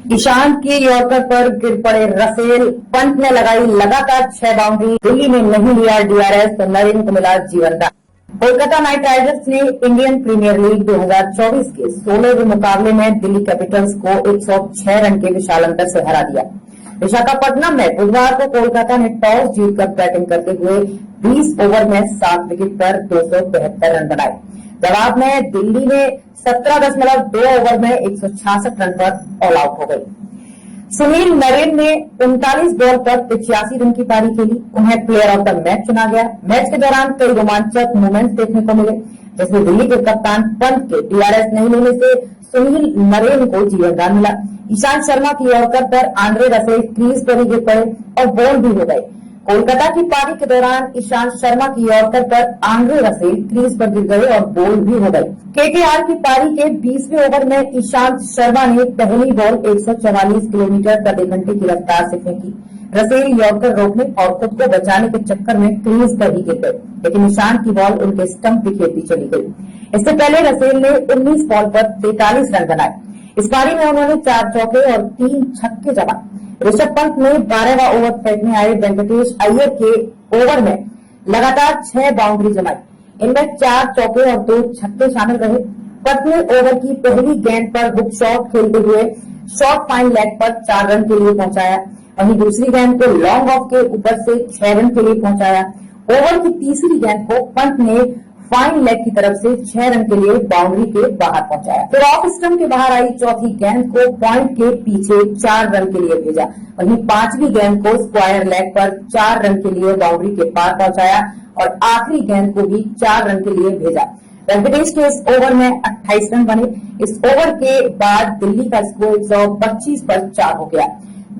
ईशांत की यॉर्कर पर गिर पड़े रसेल, पंत ने लगाई लगातार 6 बाउंड्री, दिल्ली ने नहीं लिया डीआरएस तो नरेन को मिला जीवन का। कोलकाता नाइट राइडर्स ने इंडियन प्रीमियर लीग 2024 के 16वें मुकाबले में दिल्ली कैपिटल्स को 106 रन के विशाल अंतर से हरा दिया। विशाखापट्टनम में बुधवार को कोलकाता ने टॉस जीतकर बैटिंग करते हुए 20 ओवर में 7 विकेट पर 273 रन बनाए। जवाब में दिल्ली ने 17.2 ओवर में 166 रन पर ऑल आउट हो गई। सुनील नरेन ने 39 बॉल पर 85 रन की पारी खेली। उन्हें प्लेयर ऑफ द मैच चुना गया। मैच के दौरान कई रोमांचक मोमेंट्स देखने को मिले, जिसमें दिल्ली के कप्तान पंत के डीआरएस नहीं लेने से सुनील नरेन को जीवनदान मिला। ईशांत शर्मा की यॉर्कर पर आंद्रे रसेल क्रीज पर ही गिर पड़े और बॉल भी हो गए। कोलकाता की पारी के दौरान ईशांत शर्मा की यॉर्कर पर आंद्रे रसेल क्रीज पर गिर गए और बॉल भी हो गए। केकेआर की पारी के 20वें ओवर में ईशांत शर्मा ने पहली बॉल 144 किलोमीटर प्रति घंटे की रफ्तार से फेंकी। रसेल यॉर्कर रोकने और खुद को बचाने के चक्कर में क्रीज पर ही गिर गए, लेकिन ईशांत की बॉल उनके स्टंप पे खेलती चली गई। इससे पहले रसेल ने 19 बॉल पर 43 रन बनाए। इस पारी में उन्होंने 4 चौके और 3 छक्के जमाए। ऋषभ पंत ने 12वां ओवर फेंकने आए वेंकटेश अय्यर के ओवर में लगातार 6 बाउंड्री जमाई। इनमें 4 चौके और 2 छक्के शामिल रहे। पंत ने ओवर की पहली गेंद पर हुक शॉट खेलते हुए शॉर्ट फाइन लेग पर 4 रन के लिए पहुंचाया। वहीं दूसरी गेंद को लॉन्ग ऑफ के ऊपर से 6 रन के लिए पहुंचाया। ओवर की तीसरी गेंद को पंत ने फाइन लेग की तरफ से 6 रन के लिए बाउंड्री के बाहर पहुंचाया। फिर ऑफ स्टंप के बाहर आई चौथी गेंद को पॉइंट के पीछे 4 रन के लिए भेजा। वहीं 5वीं गेंद को स्क्वायर लेग पर 4 रन के लिए बाउंड्री के पार पहुंचाया और आखिरी गेंद को भी 4 रन के लिए भेजा। वेंकटेश के इस ओवर में 28 रन बने। इस ओवर के बाद दिल्ली का स्कोर 125 पर 4 हो गया।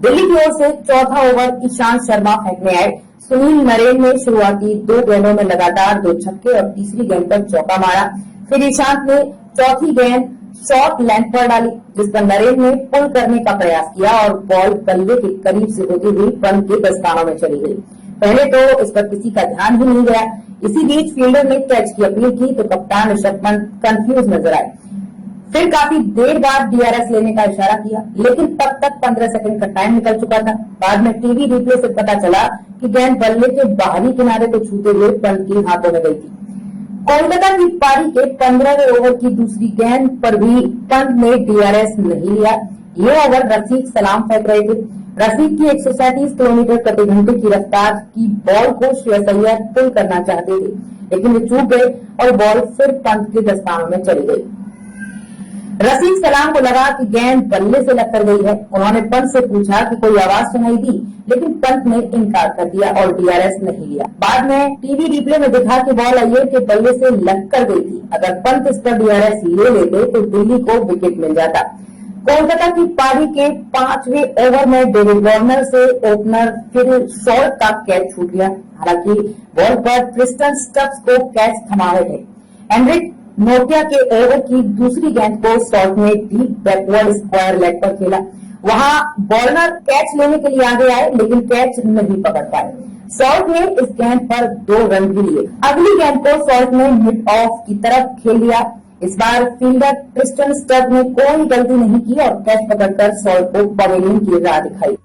दिल्ली की ओर से चौथा ओवर ईशांत शर्मा फेंकने आए। सुनील नरेन ने शुरुआती 2 गेंदों में लगातार 2 छक्के और तीसरी गेंद पर चौका मारा। फिर ईशांत ने चौथी गेंद शॉर्ट लेंथ पर डाली, जिस पर नरेन ने पुल करने का प्रयास किया और बॉल बल्ले के करीब से होती हुई पंत के दस्तानों में चली गई। पहले तो इस पर किसी का ध्यान ही नहीं गया। इसी बीच फील्डर ने कैच की अपील की तो कप्तान ऋषभ पंत कंफ्यूज नजर आए। फिर काफी देर बाद डीआरएस लेने का इशारा किया, लेकिन तब तक 15 सेकंड का टाइम निकल चुका था। बाद में टीवी रिप्ले से पता चला कि गेंद बल्ले के बाहरी किनारे को छूते हुए पंत के हाथों में गई थी। कोलकाता की पारी के 15वें ओवर की दूसरी गेंद पर भी पंत ने डीआरएस नहीं लिया। ये ओवर रफीक सलाम फेंक रहे थे। रफीक की 137 किलोमीटर प्रति घंटे की रफ्तार की बॉल को श्रेयस अय्यर पुल करना चाहते थे, लेकिन वे चूक गए और बॉल फिर पंत के दस्तानों में चली गई। रफीक सलाम को लगा कि गेंद बल्ले से लग कर गई है। उन्होंने पंत से पूछा कि कोई आवाज सुनाई दी, लेकिन पंत ने इनकार कर दिया और डीआरएस नहीं लिया। बाद में टीवी रिप्ले में दिखा कि बॉल अय्यर के बल्ले से लग कर गई थी। अगर पंत इस पर डीआरएस ले लेते तो दिल्ली को विकेट मिल जाता। कोलकाता की पारी के 5वें ओवर में डेविड वार्नर से ओपनर फिल शॉर्ट का कैच छूट गया। हालांकि बॉल पर क्रिस्टन स्टक्स को कैच थमा रहे थे। एंड्रिक नोकिया के ओवर की दूसरी गेंद को शॉर्ट ने डीप बैकवर्ड स्क्वायर लेग पर खेला। वहां बॉलर कैच लेने के लिए आगे आए, लेकिन कैच नहीं पकड़ पाए। शॉर्ट ने इस गेंद पर 2 रन भी लिए। अगली गेंद को शॉर्ट ने मिड ऑफ की तरफ खेल दिया। इस बार फील्डर क्रिस्टन स्टक ने कोई गलती नहीं की और कैच पकड़कर शॉर्ट को पवेलियन की राह दिखाई।